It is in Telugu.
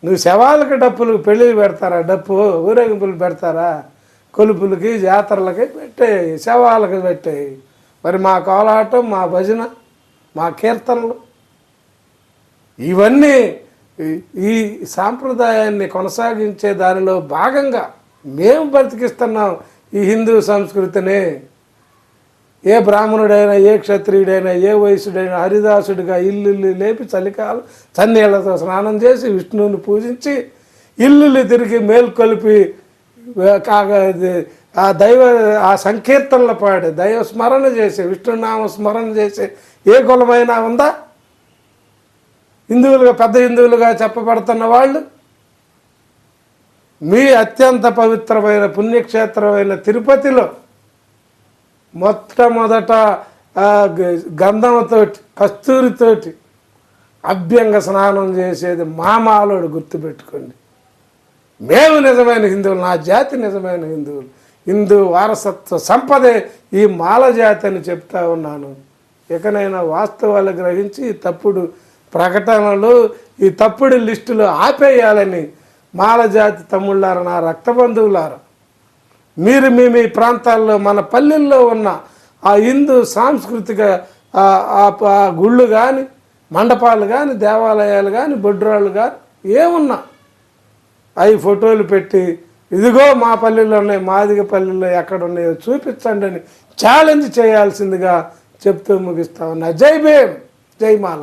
నువ్వు శవాలకు డప్పులకు పెళ్ళిళ్ళు పెడతారా? డప్పు ఊరేగింపులు పెడతారా? కొలుపులకి జాతరలకి పెట్టాయి, శవాలకు పెట్టాయి. మరి మా కోలాటం, మా భజన, మా కీర్తనలు ఇవన్నీ ఈ సాంప్రదాయాన్ని కొనసాగించే దానిలో భాగంగా మేము బ్రతికిస్తున్నాం ఈ హిందూ సంస్కృతిని. ఏ బ్రాహ్మణుడైనా, ఏ క్షత్రియుడైనా, ఏ వయసుడైనా హరిదాసుడిగా ఇల్లు లేపి చలికాలం చన్నీళ్లతో స్నానం చేసి విష్ణువుని పూజించి ఇల్లు తిరిగి మేల్కొలిపి ఆ సంకీర్తనలు పాడి దైవ స్మరణ చేసి విష్ణునామ స్మరణ చేసి ఏ కులమైనా ఉందా? హిందువులుగా, పెద్ద హిందువులుగా చెప్పబడుతున్న వాళ్ళు మీ అత్యంత పవిత్రమైన పుణ్యక్షేత్రమైన తిరుపతిలో మొట్టమొదట గంధంతోటి, కస్తూరితోటి అభ్యంగ స్నానం చేసేది మామాలోడు. గుర్తుపెట్టుకోండి, మేము నిజమైన హిందువులు, నా జాతి నిజమైన హిందువులు. హిందూ వారసత్వ సంపదే ఈ మాల జాతి అని చెప్తా ఉన్నాను. ఇకనైనా వాస్తవాలు గ్రహించి ఈ తప్పుడు ప్రకటనలు, ఈ తప్పుడు లిస్టులు ఆపేయాలని మాల జాతి తమ్ముళ్ళారా, నా రక్త బంధువులారా, మీరు మీ ప్రాంతాల్లో, మన పల్లెల్లో ఉన్న ఆ హిందూ సాంస్కృతిక గుళ్ళు కానీ, మండపాలు కానీ, దేవాలయాలు కానీ, బొడ్రాళ్ళు కానీ ఏమున్నా అవి ఫోటోలు పెట్టి ఇదిగో మా పల్లెల్లో ఉన్నాయి, మాదిగ పల్లెల్లో ఎక్కడ ఉన్నాయో చూపించండి అని ఛాలెంజ్ చేయాల్సిందిగా చెప్తూ ముగిస్తా ఉన్నా. జై భీమ్, జై మాల.